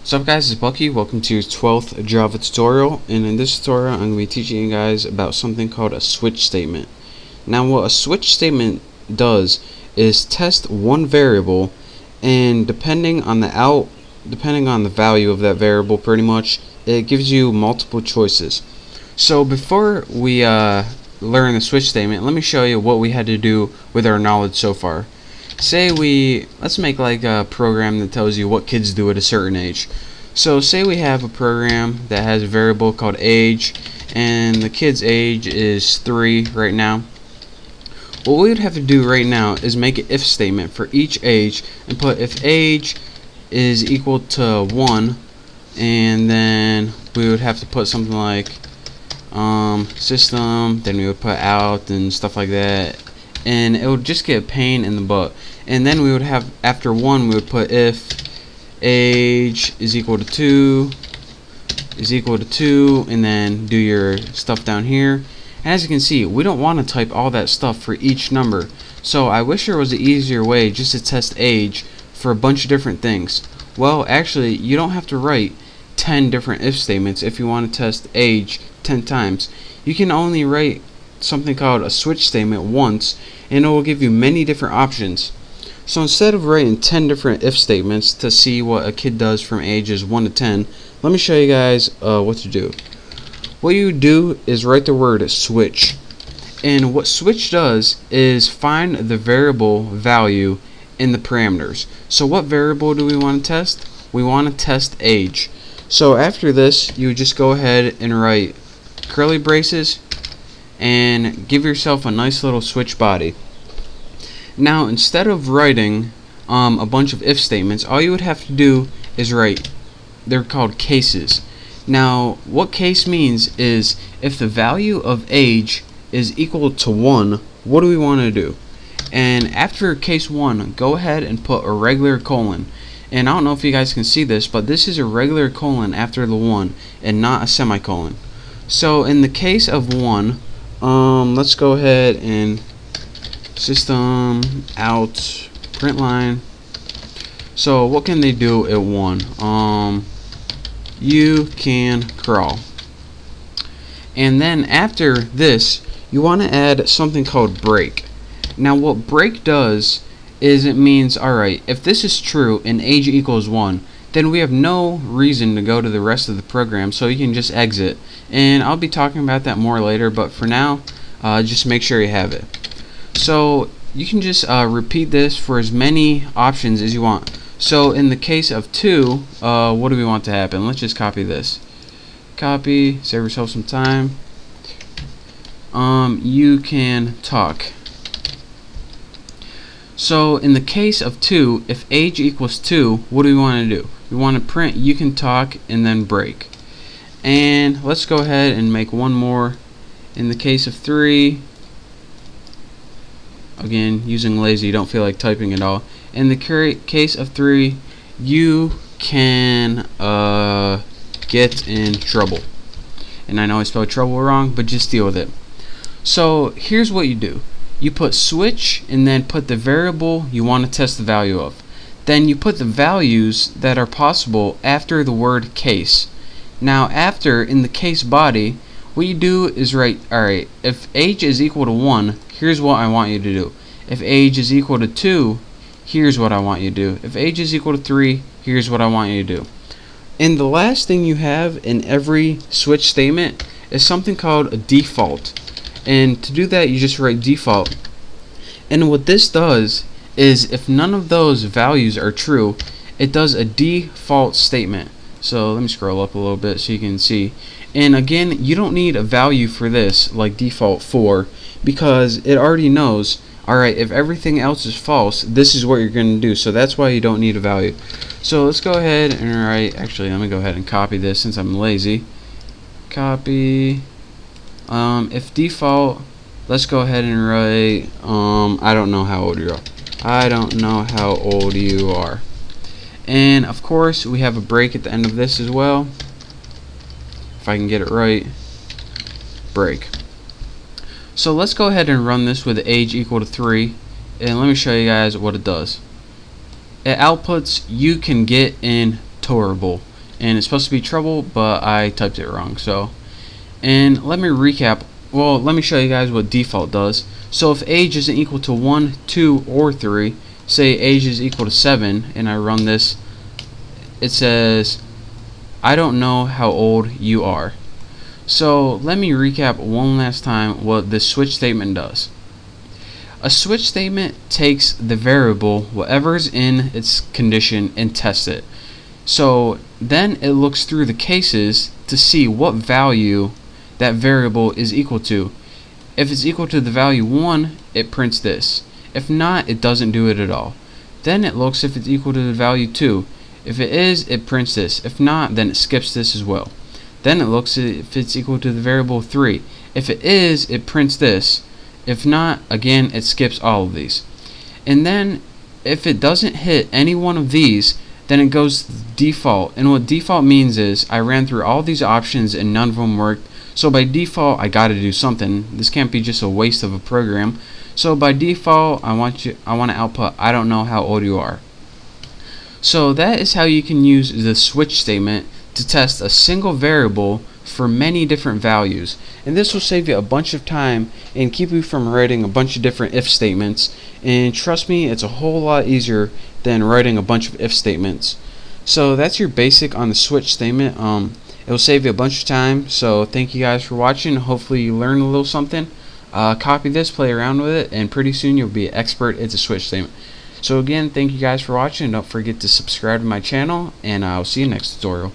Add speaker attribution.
Speaker 1: What's up guys, it's Bucky. Welcome to your 12th Java tutorial, and in this tutorial I'm going to be teaching you guys about something called a switch statement. Now what a switch statement does is test one variable, and depending on the value of that variable, pretty much it gives you multiple choices. So before we learn the switch statement, let me show you what we had to do with our knowledge so far. Let's make like a program that tells you what kids do at a certain age. So say we have a program that has a variable called age, and the kid's age is 3 right now. What we would have to do right now is make an if statement for each age and put if age is equal to 1, and then we would have to put something like system, then we would put out and stuff like that, and it would just get a pain in the butt. And then we would have, after 1, we would put if age is equal to 2 and then do your stuff down here. And as you can see, we don't want to type all that stuff for each number, so I wish there was an easier way just to test age for a bunch of different things. Well, actually, you don't have to write 10 different if statements if you want to test age 10 times. You can only write something called a switch statement once, and it will give you many different options. So instead of writing 10 different if statements to see what a kid does from ages 1 to 10, let me show you guys what to do. What you do is write the word switch, and what switch does is find the variable value in the parameters. So what variable do we want to test? We want to test age. So after this, you just go ahead and write curly braces and give yourself a nice little switch body. Now instead of writing a bunch of if statements, all you would have to do is write, they're called cases. Now what case means is if the value of age is equal to 1, what do we want to do? And after case 1, go ahead and put a regular colon. And I don't know if you guys can see this, but this is a regular colon after the 1 and not a semicolon. So in the case of 1, let's go ahead and system out print line. So what can they do at 1? You can crawl. And then after this, you want to add something called break. Now what break does is it means, alright, if this is true and age equals 1, then we have no reason to go to the rest of the program, so you can just exit. And I'll be talking about that more later, but for now, just make sure you have it. So you can just repeat this for as many options as you want. So in the case of 2, what do we want to happen? Let's just copy this. Copy, save yourself some time. You can talk. So in the case of 2, if age equals 2, what do we want to do? We want to print you can talk and then break. And let's go ahead and make one more. In the case of 3, again, using lazy, don't feel like typing at all. In the case of 3, you can get in trouble. And I know I spelled trouble wrong, but just deal with it. So here's what you do. You put switch and then put the variable you want to test the value of. Then you put the values that are possible after the word case. Now after, in the case body, what you do is write, alright, if age is equal to 1, here's what I want you to do. If age is equal to 2, here's what I want you to do. If age is equal to 3, here's what I want you to do. And the last thing you have in every switch statement is something called a default. And to do that, you just write default. And what this does is if none of those values are true, it does a default statement. So let me scroll up a little bit so you can see. And again, you don't need a value for this like default 4, because it already knows, alright, if everything else is false, this is what you're going to do. So that's why you don't need a value. So let's go ahead and write, actually let me go ahead and copy this since I'm lazy. Copy. If default, let's go ahead and write, I don't know how old you are. I don't know how old you are. And of course we have a break at the end of this as well. If I can get it right. Break. So let's go ahead and run this with age equal to 3, and let me show you guys what it does. It outputs you can get in tolerable. and it's supposed to be treble, but I typed it wrong. So, and let me recap. Well, let me show you guys what default does. So if age isn't equal to 1, 2, or 3, say age is equal to 7, and I run this, it says, I don't know how old you are. So let me recap one last time what this switch statement does. A switch statement takes the variable, whatever is in its condition, and tests it. So then it looks through the cases to see what value that variable is equal to. If it's equal to the value 1, it prints this. If not, it doesn't do it at all. Then it looks if it's equal to the value 2. If it is, it prints this. If not, then it skips this as well. Then it looks if it's equal to the variable 3. If it is, it prints this. If not, again, it skips all of these. And then if it doesn't hit any one of these, then it goes default. And what default means is I ran through all these options and none of them worked. So by default, I got to do something. This can't be just a waste of a program. So by default, I want to output I don't know how old you are. So that is how you can use the switch statement to test a single variable for many different values. And this will save you a bunch of time and keep you from writing a bunch of different if statements. And trust me, it's a whole lot easier than writing a bunch of if statements. So that's your basic on the switch statement. It will save you a bunch of time. So thank you guys for watching. Hopefully you learned a little something. Copy this, play around with it, and pretty soon you'll be an expert at the switch statement. So again, thank you guys for watching. Don't forget to subscribe to my channel, and I'll see you next tutorial.